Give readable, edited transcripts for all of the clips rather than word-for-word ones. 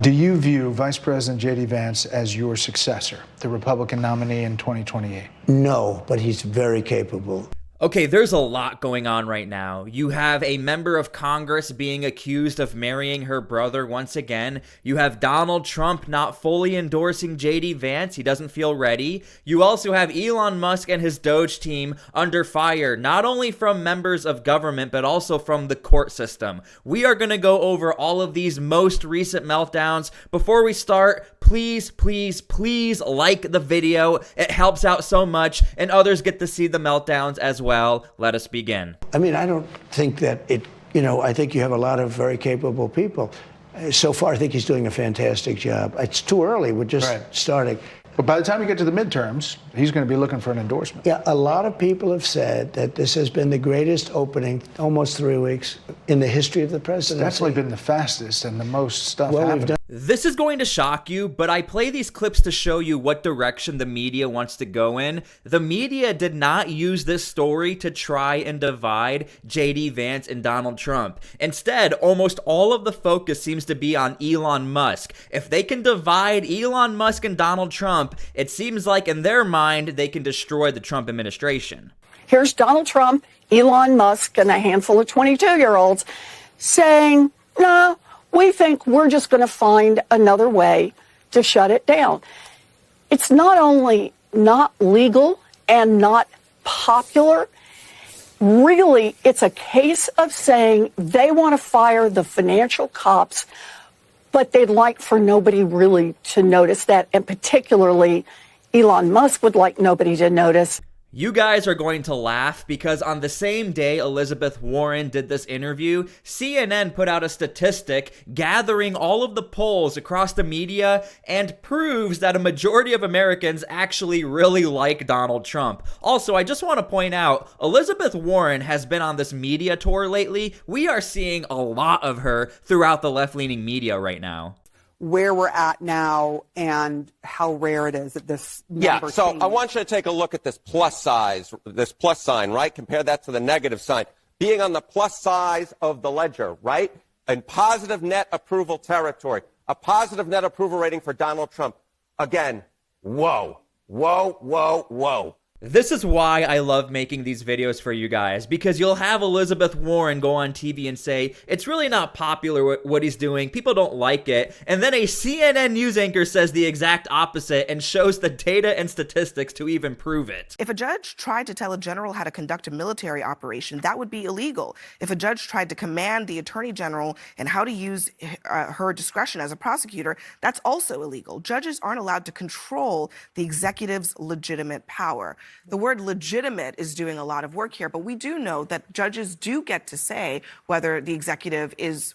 Do you view Vice President J.D. Vance as your successor, the Republican nominee in 2028? No, but he's very capable. Okay, there's a lot going on right now. You have a member of Congress being accused of marrying her brother once again. You have Donald Trump not fully endorsing J.D. Vance. He doesn't feel ready. You also have Elon Musk and his DOGE team under fire, not only from members of government, but also from the court system. We are going to go over all of these most recent meltdowns. Before we start, please, please, please like the video. It helps out so much, and others get to see the meltdowns as well. Let us begin. I mean, I don't think that I think you have a lot of very capable people. So far, I think he's doing a fantastic job. It's too early. We're just starting. But by the time you get to the midterms, he's going to be looking for an endorsement. Yeah, a lot of people have said that this has been the greatest opening, almost 3 weeks, in the history of the presidency. It's definitely been the fastest and the most stuff happened. This is going to shock you, but I play these clips to show you what direction the media wants to go in. The media did not use this story to try and divide J.D. Vance and Donald Trump. Instead, almost all of the focus seems to be on Elon Musk. If they can divide Elon Musk and Donald Trump, it seems like in their mind, they can destroy the Trump administration. Here's Donald Trump, Elon Musk, and a handful of 22-year-olds saying, no, we think we're just going to find another way to shut it down. It's not only not legal and not popular, really, it's a case of saying they want to fire the financial cops, but they'd like for nobody really to notice that, and particularly Elon Musk would like nobody to notice. You guys are going to laugh because on the same day Elizabeth Warren did this interview, CNN put out a statistic gathering all of the polls across the media and proves that a majority of Americans actually really like Donald Trump. Also, I just want to point out, Elizabeth Warren has been on this media tour lately. We are seeing a lot of her throughout the left-leaning media right now. Where we're at now and how rare it is that this number so changes. I want you to take a look at this plus sign, right? Compare that to the negative sign. Being on the plus side of the ledger, right? In positive net approval territory. A positive net approval rating for Donald Trump. Again, whoa, whoa, whoa, whoa. This is why I love making these videos for you guys, because you'll have Elizabeth Warren go on TV and say, it's really not popular what he's doing, people don't like it, and then a CNN news anchor says the exact opposite and shows the data and statistics to even prove it. If a judge tried to tell a general how to conduct a military operation, that would be illegal. If a judge tried to command the attorney general and how to use her discretion as a prosecutor, that's also illegal. Judges aren't allowed to control the executive's legitimate power. The word legitimate is doing a lot of work here, but we do know that judges do get to say whether the executive is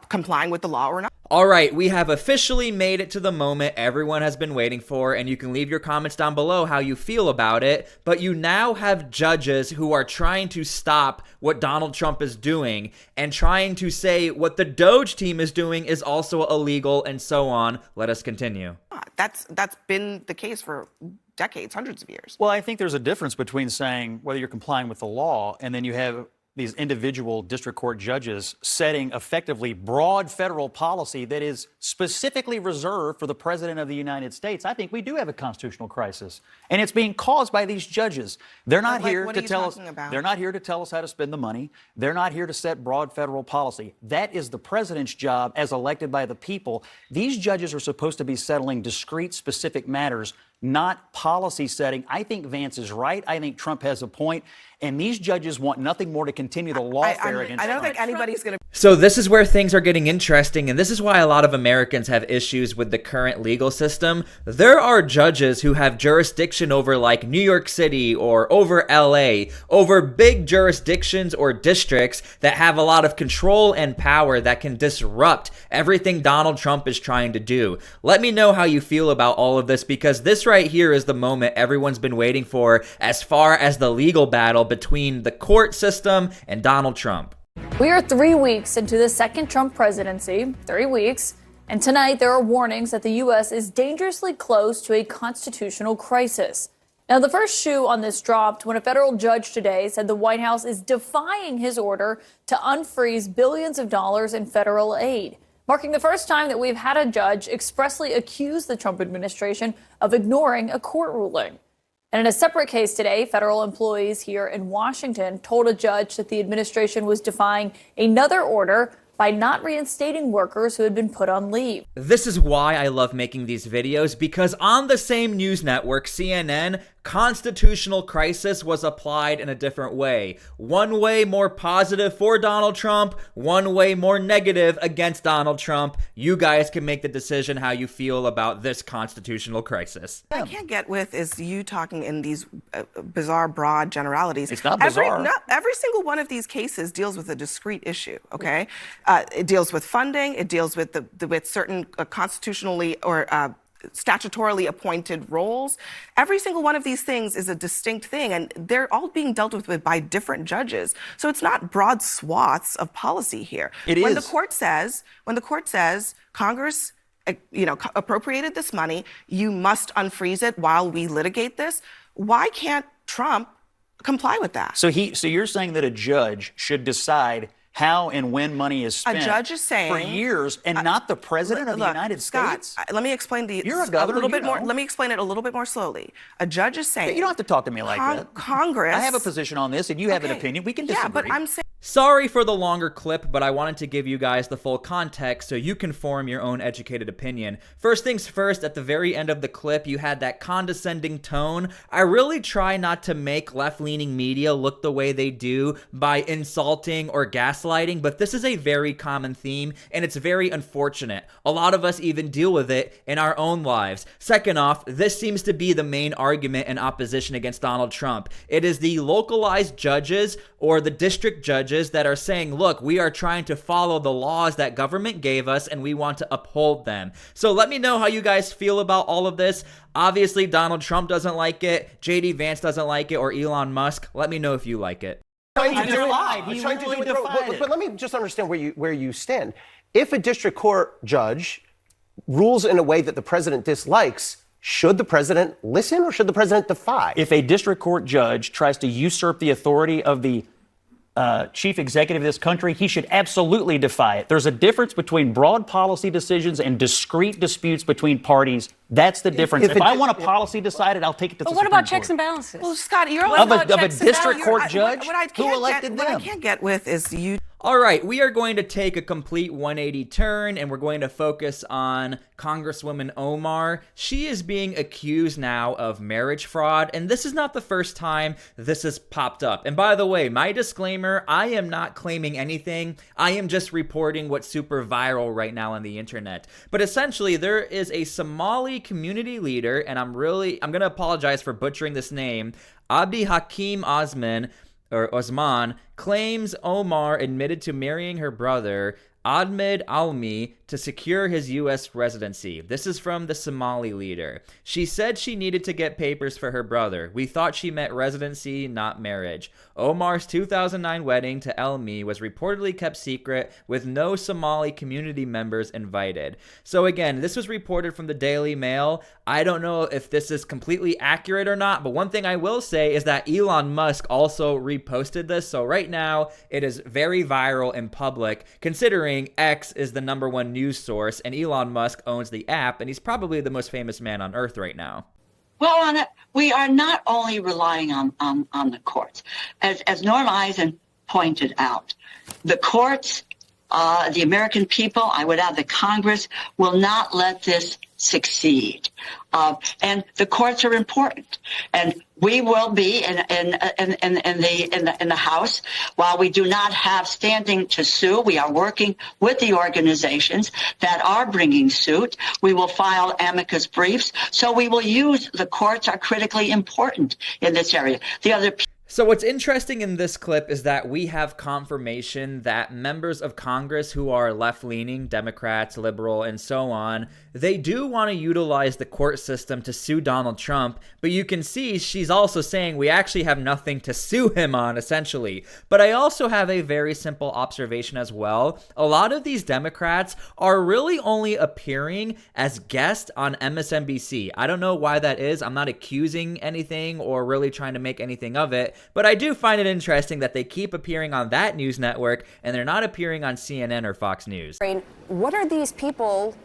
complying with the law or not. All right, we have officially made it to the moment everyone has been waiting for, and you can leave your comments down below how you feel about it, but you now have judges who are trying to stop what Donald Trump is doing and trying to say what the DOGE team is doing is also illegal and so on. Let us continue. That's been the case for decades, hundreds of years. Well, I think there's a difference between saying whether you're complying with the law and then you have these individual district court judges setting effectively broad federal policy that is specifically reserved for the president of the United States. I think we do have a constitutional crisis, and it's being caused by these judges. They're not here to tell us. They're not here to tell us how to spend the money. They're not here to set broad federal policy. That is the president's job as elected by the people. These judges are supposed to be settling discrete, specific matters, not policy setting. I think Vance is right. I think Trump has a point. And these judges want nothing more to continue the lawfare against I don't Trump. think anybody's going to. So this is where things are getting interesting, and this is why a lot of Americans have issues with the current legal system. There are judges who have jurisdiction over like New York City or over LA, over big jurisdictions or districts that have a lot of control and power that can disrupt everything Donald Trump is trying to do. Let me know how you feel about all of this, because this right here is the moment everyone's been waiting for as far as the legal battle between the court system and Donald Trump. We are 3 weeks into the second Trump presidency, 3 weeks, and tonight there are warnings that the U.S. is dangerously close to a constitutional crisis. Now, the first shoe on this dropped when a federal judge today said the White House is defying his order to unfreeze billions of dollars in federal aid. marking the first time that we've had a judge expressly accuse the Trump administration of ignoring a court ruling. And in a separate case today, federal employees here in Washington told a judge that the administration was defying another order by not reinstating workers who had been put on leave. This is why I love making these videos, because on the same news network, CNN, constitutional crisis was applied in a different way. One way more positive for Donald Trump, one way more negative against Donald Trump. You guys can make the decision how you feel about this constitutional crisis. What I can't get with is you talking in these bizarre, broad generalities. It's not bizarre. Every single one of these cases deals with a discrete issue, okay? It deals with funding. It deals with with certain constitutionally or statutorily appointed roles. Every single one of these things is a distinct thing, and they're all being dealt with by different judges. So it's not broad swaths of policy here. When the court says Congress, appropriated this money, you must unfreeze it while we litigate this. Why can't Trump comply with that? So you're saying that a judge should decide how and when money is spent a judge is saying, for years, and not the president of the United Scott, States? Let me explain You're a governor, a little bit you know. more. Let me explain it a little bit more slowly. A judge is saying, You don't have to talk to me like that. Congress. I have a position on this, and you have an opinion. We can disagree. Yeah, but I'm saying. Sorry for the longer clip, but I wanted to give you guys the full context so you can form your own educated opinion. First things first, at the very end of the clip, you had that condescending tone. I really try not to make left-leaning media look the way they do by insulting or gaslighting, but this is a very common theme, and it's very unfortunate. A lot of us even deal with it in our own lives. Second off, this seems to be the main argument in opposition against Donald Trump. It is the localized judges or the district judges that are saying, look, we are trying to follow the laws that government gave us and we want to uphold them. So let me know how you guys feel about all of this. Obviously, Donald Trump doesn't like it, JD Vance doesn't like it, or Elon Musk. Let me know if you like it. But let me just understand where you stand. If a district court judge rules in a way that the president dislikes, should the president listen or should the president defy? If a district court judge tries to usurp the authority of the chief executive of this country, he should absolutely defy it. There's a difference between broad policy decisions and discrete disputes between parties. That's the difference. If I want a policy decided, I'll take it to the Supreme Court. What about checks and balances? Well, Scott, you're of a district court judge who elected them. What I can't get with is you. All right, we are going to take a complete 180 turn, and we're going to focus on Congresswoman Omar. She is being accused now of marriage fraud, and this is not the first time this has popped up. And by the way, my disclaimer, I am not claiming anything. I am just reporting what's super viral right now on the internet. But essentially, there is a Somali community leader, and I'm going to apologize for butchering this name, Abdi Hakim Osman, claims Omar admitted to marrying her brother, Ahmed Almi, to secure his U.S. residency. This is from the Somali leader. She said she needed to get papers for her brother. We thought she meant residency, not marriage. Omar's 2009 wedding to Almi was reportedly kept secret with no Somali community members invited. So again, this was reported from the Daily Mail. I don't know if this is completely accurate or not, but one thing I will say is that Elon Musk also reposted this. So right now, it is very viral in public, considering X is the #1 news source and Elon Musk owns the app, and he's probably the most famous man on earth right now. Well, we are not only relying on the courts. As Norm Eisen pointed out, the courts, the American people, I would add the Congress, will not let this succeed. And the courts are important. And we will be in the House. While we do not have standing to sue, we are working with the organizations that are bringing suit. We will file amicus briefs. So we will use the courts are critically important in this area. So what's interesting in this clip is that we have confirmation that members of Congress who are left-leaning, Democrats, liberal, and so on, they do want to utilize the court system to sue Donald Trump, but you can see she's also saying we actually have nothing to sue him on, essentially. But I also have a very simple observation as well. A lot of these Democrats are really only appearing as guests on MSNBC. I don't know why that is. I'm not accusing anything or really trying to make anything of it. But I do find it interesting that they keep appearing on that news network and they're not appearing on CNN or Fox News. What are these people,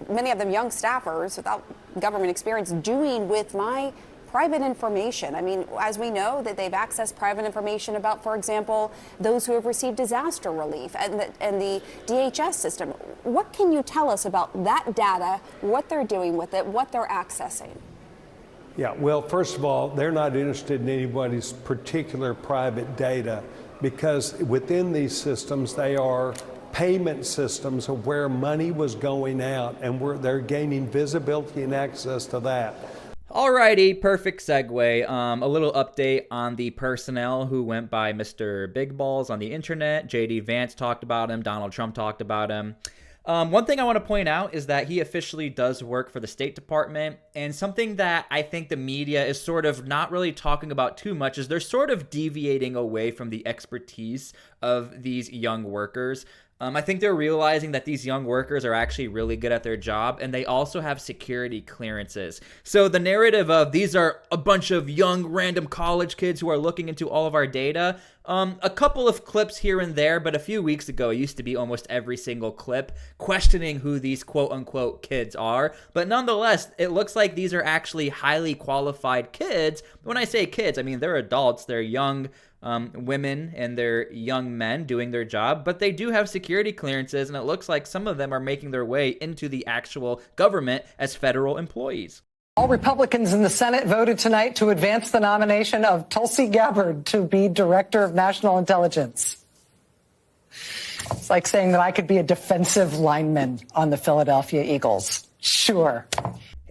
many of them young staffers without government experience, doing with my private information? I mean, as we know, that they've accessed private information about, for example, those who have received disaster relief and the DHS system. What can you tell us about that data, what they're doing with it, what they're accessing? Yeah, well, first of all, they're not interested in anybody's particular private data because within these systems, they are payment systems of where money was going out, and they're gaining visibility and access to that. Alrighty, perfect segue. A little update on the personnel who went by Mr. Big Balls on the internet. JD Vance talked about him. Donald Trump talked about him. One thing I want to point out is that he officially does work for the State Department, and something that I think the media is sort of not really talking about too much is they're sort of deviating away from the expertise of these young workers. I think they're realizing that these young workers are actually really good at their job, and they also have security clearances. So the narrative of these are a bunch of young random college kids who are looking into all of our data, a couple of clips here and there, but a few weeks ago it used to be almost every single clip questioning who these quote-unquote kids are. But nonetheless, it looks like these are actually highly qualified kids. When I say kids, I mean they're adults, they're young women and they're young men doing their job, but they do have security clearances, and it looks like some of them are making their way into the actual government as federal employees. All Republicans in the Senate voted tonight to advance the nomination of Tulsi Gabbard to be Director of National Intelligence. It's like saying that I could be a defensive lineman on the Philadelphia Eagles. Sure.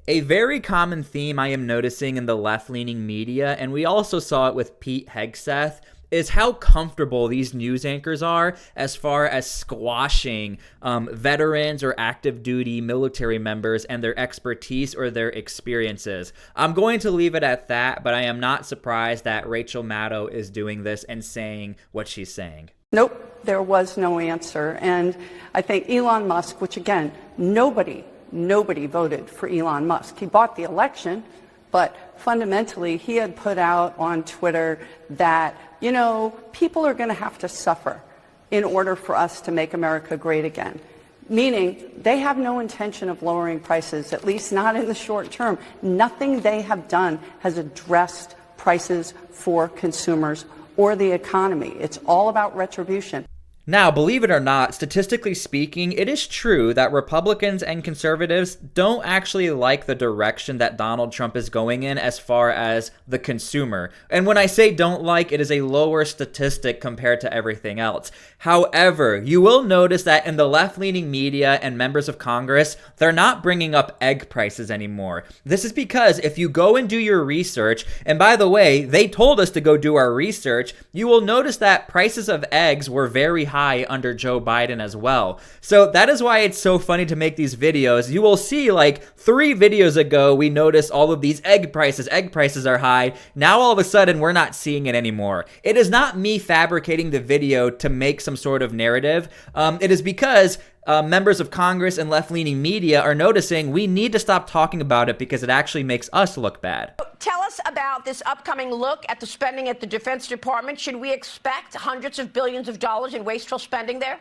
A very common theme I am noticing in the left-leaning media, and we also saw it with Pete Hegseth, is how comfortable these news anchors are as far as squashing veterans or active duty military members and their expertise or their experiences. I'm going to leave it at that, but I am not surprised that Rachel Maddow is doing this and saying what she's saying. Nope, there was no answer. And I think Elon Musk, which again, nobody voted for Elon Musk. He bought the election, but fundamentally he had put out on Twitter that, you know, people are going to have to suffer in order for us to make America great again. Meaning they have no intention of lowering prices, at least not in the short term. Nothing they have done has addressed prices for consumers or the economy. It's all about retribution. Now, believe it or not, statistically speaking, it is true that Republicans and conservatives don't actually like the direction that Donald Trump is going in as far as the consumer. And when I say don't like, it is a lower statistic compared to everything else. However, you will notice that in the left-leaning media and members of Congress, they're not bringing up egg prices anymore. This is because if you go and do your research, and by the way, they told us to go do our research, you will notice that prices of eggs were very high under Joe Biden as well. So that is why it's so funny to make these videos. You will see like 3 videos ago, we noticed all of these egg prices are high. Now all of a sudden, we're not seeing it anymore. It is not me fabricating the video to make some sort of narrative. It is because members of Congress and left-leaning media are noticing we need to stop talking about it because it actually makes us look bad. Tell us about this upcoming look at the spending at the Defense Department. Should we expect hundreds of billions of dollars in wasteful spending there?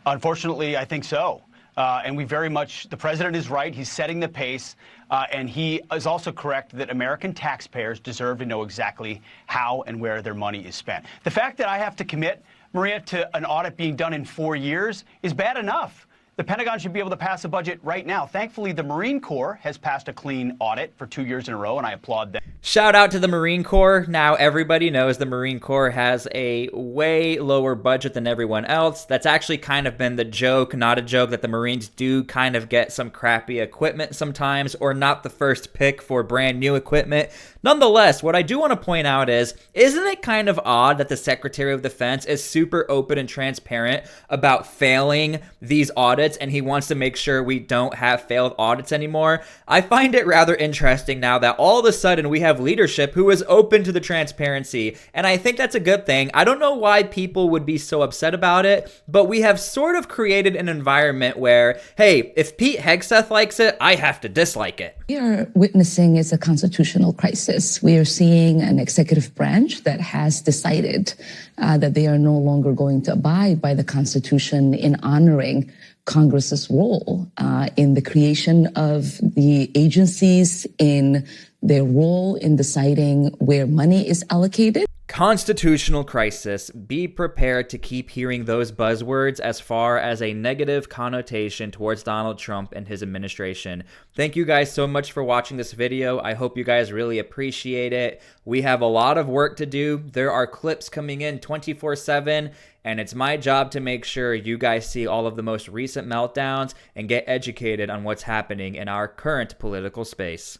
Unfortunately, I think so. And the president is right. He's setting the pace. And he is also correct that American taxpayers deserve to know exactly how and where their money is spent. The fact that I have to commit, Maria, to an audit being done in 4 years is bad enough. The Pentagon should be able to pass a budget right now. Thankfully, the Marine Corps has passed a clean audit for 2 years in a row, and I applaud them. Shout out to the Marine Corps. Now, everybody knows the Marine Corps has a way lower budget than everyone else. That's actually kind of been the joke, not a joke, that the Marines do kind of get some crappy equipment sometimes, or not the first pick for brand new equipment. Nonetheless, what I do want to point out is, isn't it kind of odd that the Secretary of Defense is super open and transparent about failing these audits, and he wants to make sure we don't have failed audits anymore? I find it rather interesting now that all of a sudden we have have leadership who is open to the transparency. And I think that's a good thing. I don't know why people would be so upset about it, but we have sort of created an environment where, hey, if Pete Hegseth likes it, I have to dislike it. We are witnessing is a constitutional crisis. We are seeing an executive branch that has decided that they are no longer going to abide by the Constitution in honoring Congress's role in the creation of the agencies, in their role in deciding where money is allocated. Constitutional crisis. Be prepared to keep hearing those buzzwords as far as a negative connotation towards Donald Trump and his administration. Thank you guys so much for watching this video. I hope you guys really appreciate it. We have a lot of work to do. There are clips coming in 24/7, and it's my job to make sure you guys see all of the most recent meltdowns and get educated on what's happening in our current political space.